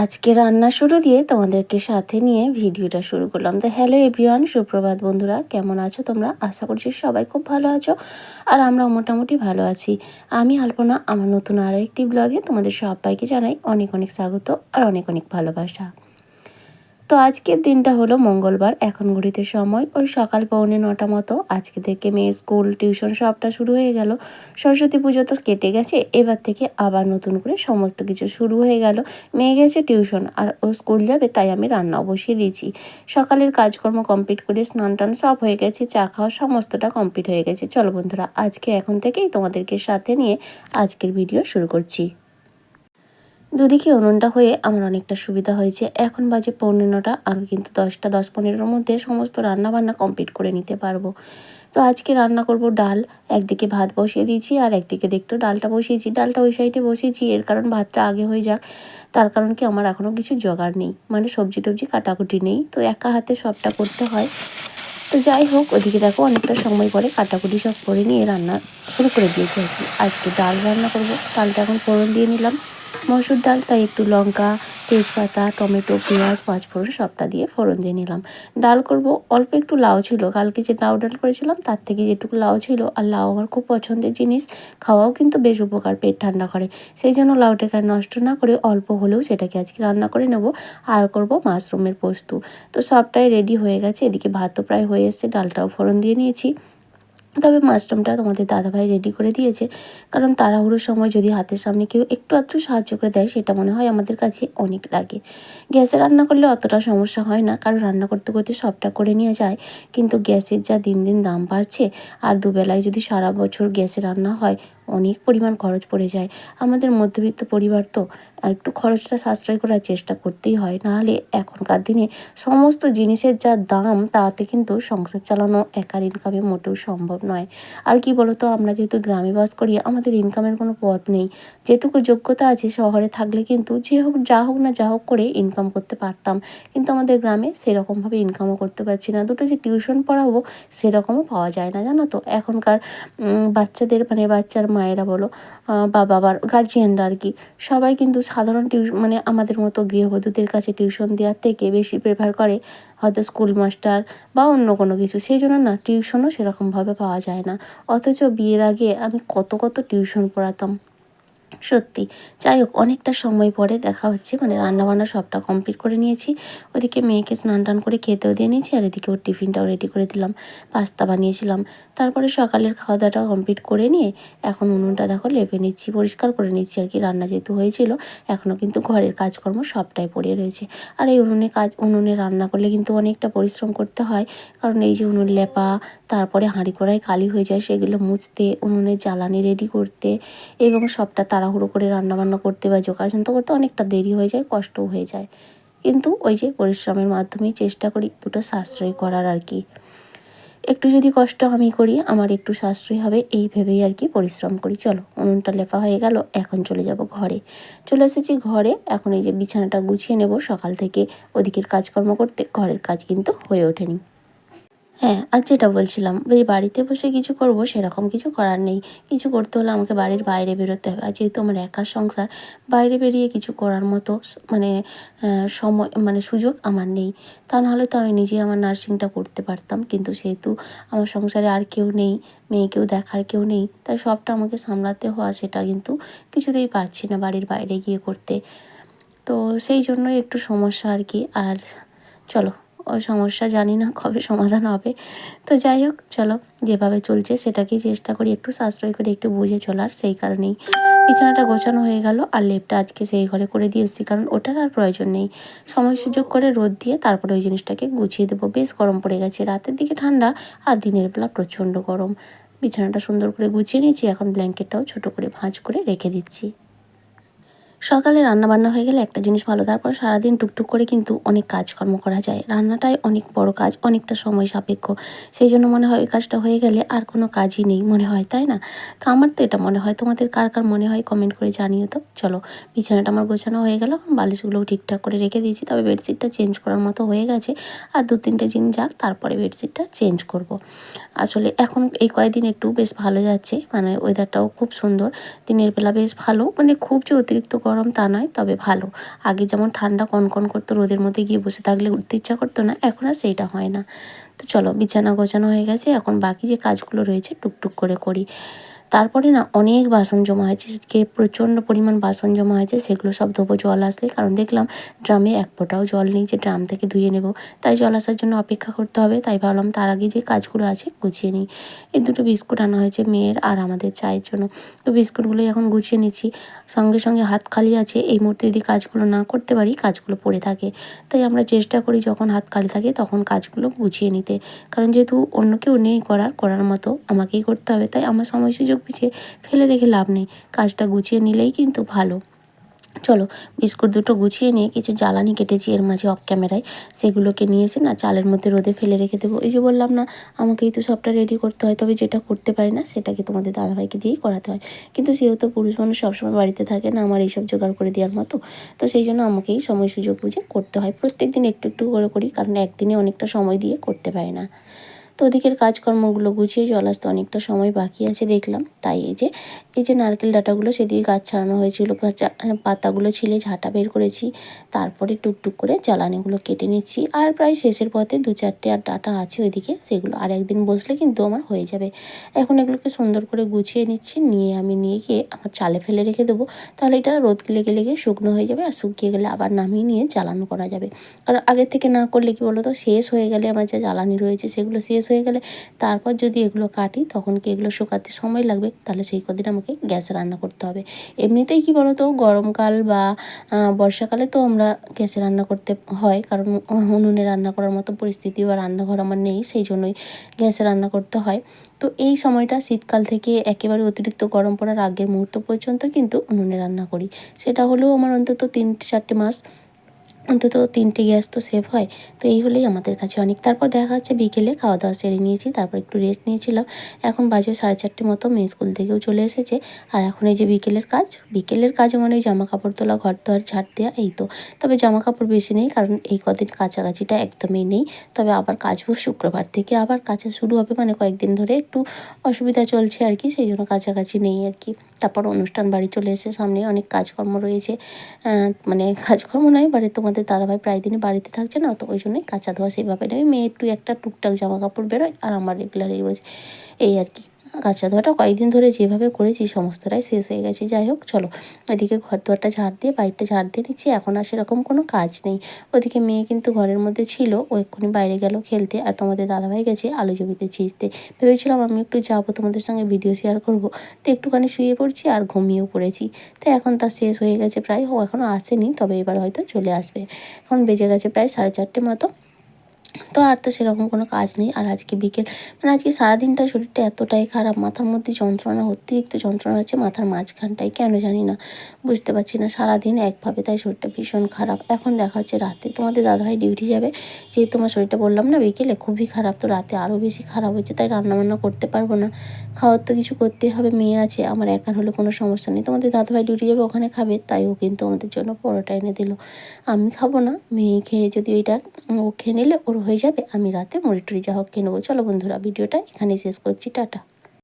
আজকে রান্না শুরু দিয়ে তোমাদেরকে সাথে নিয়ে ভিডিওটা শুরু করলাম। তো হ্যালো এভরিওয়ান, সুপ্রভাত বন্ধুরা, কেমন আছো তোমরা? আশা করছি সবাই খুব ভালো আছো আর আমরাও মোটামুটি ভালো আছি। আমি আলপনা, আমার নতুন আরও একটি ব্লগে তোমাদের সবাইকে জানাই অনেক অনেক স্বাগত আর অনেক অনেক ভালোবাসা। তো আজকের দিনটা হলো মঙ্গলবার। এখন ঘড়িতে সময় ওই সকাল 9:45 মতো। আজকে থেকে মেয়ের স্কুল টিউশন সবটা শুরু হয়ে গেল। সরস্বতী পুজো তো কেটে গেছে, এবার থেকে আবার নতুন করে সমস্ত কিছু শুরু হয়ে গেল। মেয়ে গেছে টিউশন আর ও স্কুল যাবে, তাই আমি রান্নাও বসিয়ে দিয়েছি। সকালের কাজকর্ম কমপ্লিট করে স্নান টান সব হয়ে গেছে, চা খাওয়া সমস্তটা কমপ্লিট হয়ে গেছে। চলো বন্ধুরা, আজকে এখন থেকেই তোমাদেরকে সাথে নিয়ে আজকের ভিডিও শুরু করছি। দুদিকে উনুনটা হয়ে আমার অনেকটা সুবিধা হয়েছে। এখন বাজে 9:15, আমি কিন্তু 10টা 10-15-এর মধ্যে সমস্ত রান্নাবান্না কমপ্লিট করে নিতে পারবো। তো আজকে রান্না করব ডাল। একদিকে ভাত বসিয়ে দিয়েছি আর একদিকে দেখতেও ডালটা বসিয়েছি। ডালটা ওই সাইডে বসিয়েছি এর কারণ ভাতটা আগে হয়ে যাক। তার কারণ কি, আমার এখনও কিছু জোগাড় নেই, মানে সবজি টবজি কাটাকুটি নেই, তো একা হাতে সবটা করতে হয়। তো যাই হোক, ওদিকে দেখো অনেকটা সময় পরে কাটাকুটি সব করে নিয়ে রান্না শুরু করে দিয়েছি। আজকে ডাল রান্না করব। ডালটা এখন ফোড়ন দিয়ে নিলাম। মসুর ডাল, তাই একটু লঙ্কা, তেজপাতা, টমেটো, পেঁয়াজ, পাঁচফোড়ন সবটা দিয়ে ফোড়ন দিয়ে নিলাম। ডাল করব। অল্প একটু লাউ ছিল, কালকে যে লাউ ডাল করেছিলাম তার থেকে যেটুকু লাউ ছিল, আর লাউ আমার খুব পছন্দের জিনিস, খাওয়াও কিন্তু বেশ উপকার, পেট ঠান্ডা করে। সেই জন্য লাউটাকে নষ্ট না করে অল্প হলেও সেটাকে আজকে রান্না করে নেব। আর করব মাশরুমের পোস্ত। তো সবটাই রেডি হয়ে গেছে। এদিকে ভাতও প্রায় হয়ে এসছে, ডালটাও ফোড়ন দিয়ে নিয়েছি। তবে মাশরুমটা তোমাদের দাদাভাই রেডি করে দিয়েছে, কারণ তাড়াহুড়োর সময় যদি হাতের সামনে কেউ একটু আধটু সাহায্য করে দেয়, সেটা মনে হয় আমাদের কাছে অনেক লাগে। গ্যাসে রান্না করলে অতটা সমস্যা হয় না, কারণ রান্না করতে করতে সবটা করে নিয়ে যায়। কিন্তু গ্যাসের যা দিন দিন দাম বাড়ছে, আর দুবেলায় যদি সারা বছর গ্যাসে রান্না হয়, অনেক পরিমাণ খরচ পড়ে যায়। আমাদের মধ্যবিত্ত পরিবার তো একটু খরচটা সাশ্রয় করার চেষ্টা করতেই হয়, নাহলে এখনকার দিনে সমস্ত জিনিসের যা দাম, তাতে কিন্তু সংসার চালানো একার ইনকামে মোটেও সম্ভব নয়। আর কি বলতো, আমরা যেহেতু গ্রামে বাস করি, আমাদের ইনকামের কোনো পথ নেই। যেটুকু যোগ্যতা আছে শহরে থাকলে কিন্তু যে হোক যা হোক করে ইনকাম করতে পারতাম, কিন্তু আমাদের গ্রামে সেরকমভাবে ইনকামও করতে পারছি না। দুটো যে টিউশন পড়াবো সেরকমও পাওয়া যায় না, জানো তো। এখনকার বাচ্চাদের, মানে বাচ্চার মায়েরা বলো বা বাবার গার্জিয়ানরা আর কি, সবাই কিন্তু সাধারণ মানে আমাদের মতো গৃহবধূদের কাছে টিউশন দেওয়ার থেকে বেশি প্রেফার করে হয়তো স্কুল মাস্টার বা অন্য কোনো কিছু। সেই জন্য না টিউশনও সেরকমভাবে পাওয়া যায় না। অথচ বিয়ের আগে আমি কত কত টিউশন পড়াতাম, সত্যি। যাই হোক, অনেকটা সময় পরে দেখা হচ্ছে, মানে রান্নাবান্না সবটা কমপ্লিট করে নিয়েছি। ওদিকে মেয়েকে স্নান টান করে খেতেও দিয়ে নিয়েছি, আর এদিকে ওর টিফিনটাও রেডি করে দিলাম। পাস্তা বানিয়েছিলাম। তারপরে সকালের খাওয়া দাওয়াটা কমপ্লিট করে নিয়ে এখন উনুনটা দেখো লেপে নিচ্ছি, পরিষ্কার করে নিচ্ছি আর কি। রান্না যেহেতু হয়েছিল, এখনও কিন্তু ঘরের কাজকর্ম সবটাই পড়ে রয়েছে। আর এই উনুনে রান্না করলে কিন্তু অনেকটা পরিশ্রম করতে হয়, কারণ এই যে উনুন লেপা, তারপরে হাঁড়ি কড়াই কালি হয়ে যায় সেগুলো মুছতে, উনুনের জ্বালানি রেডি করতে, এবং সবটা তাড়াহুড়ো করে রান্নাবান্না করতে বা যোগাড়যন্ত্র করতে অনেকটা দেরি হয়ে যায়, কষ্টও হয়ে যায়। কিন্তু ওই যে পরিশ্রমের মাধ্যমেই চেষ্টা করি দুটো সাশ্রয় করার আর কি। একটু যদি কষ্ট আমি করি, আমার একটু সাশ্রয় হবে, এই ভেবেই আর কি পরিশ্রম করি। চলো, উনুনটা লেপা হয়ে গেল, এখন চলে যাব ঘরে। চলে এসেছি ঘরে। এখন এই যে বিছানাটা গুছিয়ে নেব। সকাল থেকে ওদিকের কাজকর্ম করতে ঘরের কাজ কিন্তু হয়ে ওঠেনি। হ্যাঁ, আর যেটা বলছিলাম, ওই বাড়িতে বসে কিছু করব সেরকম কিছু করার নেই। কিছু করতে হলে আমাকে বাড়ির বাইরে বেরোতে হবে। আর যেহেতু আমার একার সংসার, বাইরে বেরিয়ে কিছু করার মতো মানে সময়, মানে সুযোগ আমার নেই। তা নাহলে তো আমি নিজেই আমার নার্সিংটা করতে পারতাম। কিন্তু সেহেতু আমার সংসারে আর কেউ নেই, মেয়েকেও দেখার কেউ নেই, তাই সবটা আমাকে সামলাতে হওয়া, সেটা কিন্তু কিছুতেই পারছি না বাড়ির বাইরে গিয়ে করতে। তো সেই জন্যই একটু সমস্যা আর কি। আর চলো, ওই সমস্যা জানি না কবে সমাধান হবে। তো যাই হোক, চলো, যেভাবে চলছে সেটাকেই চেষ্টা করি একটু সাশ্রয় করে একটু বুঝে চলার। সেই কারণেই বিছানাটা গোছানো হয়ে গেল, আর লেপটা আজকে সেই ঘরে করে দিয়ে এসেছি, কারণ ওটার আর প্রয়োজন নেই। সময় সুযোগ করে রোদ দিয়ে তারপরে ওই জিনিসটাকে গুছিয়ে দেবো। বেশ গরম পড়ে গেছে, রাতের দিকে ঠান্ডা আর দিনের বেলা প্রচণ্ড গরম। বিছানাটা সুন্দর করে গুছিয়ে নিয়েছি, এখন ব্ল্যাঙ্কেটটাও ছোটো করে ভাঁজ করে রেখে দিচ্ছি। সকালে রান্নাবান্না হয়ে গেলে একটা জিনিস ভালো, তারপর সারাদিন টুকটুক করে কিন্তু অনেক কাজকর্ম করা যায়। রান্নাটাই অনেক বড় কাজ, অনেকটা সময় সাপেক্ষ। সেই জন্য মনে হয় ওই কাজটা হয়ে গেলে আর কোনো কাজই নেই মনে হয়, তাই না? তো আমার তো এটা মনে হয়। তোমাদের কার কার মনে হয় কমেন্ট করে জানিও তো। চলো, বিছানাটা আমার গোছানো হয়ে গেল, বালিশগুলোও ঠিকঠাক করে রেখে দিয়েছি। তবে বেডশিটটা চেঞ্জ করার মতো হয়ে গেছে, আর 2-3টে দিন যাক, তারপরে বেডশিটটা চেঞ্জ করব। আসলে এখন এই কয়েকদিন একটু বেশ ভালো যাচ্ছে, মানে ওয়েদারটাও খুব সুন্দর। দিনের বেলা বেশ ভালো, মানে খুব যে অতিরিক্ত গরম গরম তা নয়, তবে ভালো। আগে যেমন ঠান্ডা কনকন করতো, রোদের মধ্যে গিয়ে বসে থাকলে উঠতে ইচ্ছা করতো না, এখন আর সেইটা হয় না। তো চলো, বিছানা গোছানো হয়ে গেছে, এখন বাকি যে কাজগুলো রয়েছে টুকটুক করে করি। তারপরে না অনেক বাসন জমা হয়েছে, আজকে প্রচণ্ড পরিমাণ বাসন জমা হয়েছে, সেগুলো সব ধোবো জল আসলে। কারণ দেখলাম ড্রামে এক ফোঁটাও জল নেই যে ড্রাম থেকে ধুয়ে নেব, তাই জল আসার জন্য অপেক্ষা করতে হবে। তাই ভাবলাম তার আগে যে কাজগুলো আছে গুছিয়ে নিই। এই দুটো বিস্কুট আনা হয়েছে মেয়ের আর আমাদের চায়ের জন্য, তো বিস্কুটগুলোই এখন গুছিয়ে নিচ্ছি। সঙ্গে সঙ্গে হাত খালি আছে, এই মুহূর্তে যদি কাজগুলো না করতে পারি কাজগুলো পড়ে থাকে, তাই আমরা চেষ্টা করি যখন হাত খালি থাকে তখন কাজগুলো গুছিয়ে নিতে। কারণ যেহেতু অন্য কেউ নেই করার মতো, আমাকেই করতে হবে, তাই আমার সময় সুযোগ পিছিয়ে ফেলে রেখে লাভ নেই, কাজটা গুছিয়ে নিলেই কিন্তু ভালো। চলো, বিস্কুট দুটো গুছিয়ে নিয়ে কিছু জ্বালানি কেটেছি এর মাঝে অফ ক্যামেরায়, সেগুলোকে নিয়ে এসে না চালের মধ্যে রোদে ফেলে রেখে দেবো। এই যে বললাম না, আমাকেই তো সবটা রেডি করতে হয়, তবে যেটা করতে পারি না সেটাকে তোমাদের দাদাভাইকে দিয়েই করাতে হয়। কিন্তু সেহেতু পুরুষ মানুষ সবসময় বাড়িতে থাকে না আমার এইসব জোগাড় করে দেওয়ার মতো, তো সেই জন্য আমাকেই সময় সুযোগ বুঝে করতে হয়। প্রত্যেক দিন একটু একটু করে করি, কারণ একদিনে অনেকটা সময় দিয়ে করতে পারি না। তো ওদিকের কাজকর্মগুলো গুছিয়ে জল আসতে অনেকটা সময় বাকি আছে দেখলাম, তাই এই যে নারকেল ডাঁটাগুলো সেদিকে গাছ ছাড়ানো হয়েছিল, পাতাগুলো ছিলে ঝাঁটা বের করেছি। তারপরে টুকটুক করে জ্বালানিগুলো কেটে নিচ্ছি, আর প্রায় শেষের পথে 2-4টে আর ডাঁটা আছে ওইদিকে, সেগুলো আর একদিন বসলে কিন্তু আমার হয়ে যাবে। এখন এগুলোকে সুন্দর করে গুছিয়ে নিচ্ছি, নিয়ে গিয়ে আমার চালে ফেলে রেখে দেবো। তাহলে এটা রোদ লেগে লেগে শুকনো হয়ে যাবে, আর শুকিয়ে গেলে আবার নামিয়ে নিয়ে জ্বালানো করা যাবে। কারণ আগের থেকে না করলে কী বলো তো, শেষ হয়ে গেলে আমার যা জ্বালানি রয়েছে সেগুলো শেষ হয়ে গেলে তারপর যদি এগুলো কাটি তখন কি এগুলো শুকাতে সময় লাগবে, তাহলে সেই কদিন আমাকে গ্যাসে রান্না করতে হবে। এমনিতেই কী বলো তো, গরমকাল বা বর্ষাকালে তো আমরা গ্যাসে রান্না করতে হয়, কারণ উনুনে রান্না করার মতো পরিস্থিতি বা রান্নাঘর আমার নেই, সেই জন্যই গ্যাসে রান্না করতে হয়। তো এই সময়টা শীতকাল থেকে একেবারে অতিরিক্ত গরম পড়ার আগের মুহূর্ত পর্যন্ত কিন্তু উনুনে রান্না করি। সেটা হলেও আমার অন্তত 3-4টে মাস অন্তত 3টে গ্যাস তো সেভ হয়। তো এই হলেই আমাদের কাছে অনেক। তারপর দেখা যাচ্ছে বিকেলে খাওয়া দাওয়া সেরে নিয়েছি, তারপর একটু রেস্ট নিয়েছিলাম। এখন বাজে 4:30 মতো, মেয়ে স্কুল থেকেও চলে এসেছে। আর এখন এই যে বিকেলের কাজও মানে ওই জামাকাপড় তোলা, ঘর দোয়ার ঝাড় দেওয়া, এই তো। তবে জামাকাপড় বেশি নেই, কারণ এই কদিন কাচাকাচিটা একদমই নেই। তবে আবার কাচবো শুক্রবার থেকে, আবার কাচা শুরু হবে, মানে কয়েকদিন ধরে একটু অসুবিধা চলছে আর কি, সেই জন্য কাছাকাছি নেই আর কি। তারপর অনুষ্ঠান বাড়ি চলে এসে সামনে অনেক কাজকর্ম রয়েছে, মানে কাজকর্ম নয়, বাড়ি তোমাদের দাদাভাই প্রায় দিনই বাড়িতে থাকছে না, তো ওই জন্যই কাচা ধোয়া সেভাবে নেই। মেয়ের একটু একটা টুকটাক জামা কাপড় বেরোয়, আর আমার রেগুলার এই আর কি। কাচা ধোয়াটা কয়েকদিন ধরে যেভাবে করেছি সমস্তটাই শেষ হয়ে গেছে। যাই হোক, চলো এদিকে ঘর দুয়ারটা ঝাড় দিয়ে বাড়িটা ঝাড় দিয়ে নিচ্ছি, এখন আর সেরকম কোনো কাজ নেই। ওদিকে মেয়ে কিন্তু ঘরের মধ্যে ছিল, ও এক্ষুনি বাইরে গেল খেলতে, আর তোমাদের দাদাভাই গেছে আলু জমিতে ছিঁচতে। ভেবেছিলাম আমি একটু যাবো, তোমাদের সঙ্গে ভিডিও শেয়ার করব, তো একটুখানি শুয়ে পড়ছি আর ঘুমিয়েও পড়েছি। তো এখন তার শেষ হয়ে গেছে প্রায়, ও এখনও আসেনি, তবে এবার হয়তো চলে আসবে। এখন বেজে গেছে প্রায় 4:30 মতো। তো আর তো সেরকম কোনো কাজ নেই। আর আজকে মানে আজকে সারাদিনটা শরীরটা এতটাই খারাপ, মাথার মধ্যে যন্ত্রণা, অতিরিক্ত যন্ত্রণা হচ্ছে মাথার মাঝখানটায়, কেন জানি না, বুঝতে পারছি না, সারাদিন একভাবে, তাই শরীরটা ভীষণ খারাপ। এখন দেখা হচ্ছে রাতে তোমাদের দাদাভাই ডিউটি যাবে, যেহেতু তোমার শরীরটা বললাম না বিকেলে খুবই খারাপ, তো রাতে আরও বেশি খারাপ হচ্ছে, তাই রান্নাবান্না করতে পারবো না। খাওয়ার তো কিছু করতেই হবে, মেয়ে আছে, আমার একার হলে কোনো সমস্যা নেই। তোমাদের দাদাভাই ডিউটি যাবে, ওখানে খাবে, তাই ও কিন্তু আমাদের জন্য পরোটা এনে দিল। আমি খাবো না, মেয়ে খেয়ে যদি ওইটা ও খেয়ে নিলে ওর হয়ে যাবে, আমি রাতে মুড়ি টুড়ি যা হোক খেয়ে নেবো। চলো বন্ধুরা, ভিডিওটা এখানেই শেষ করছি, টাটা।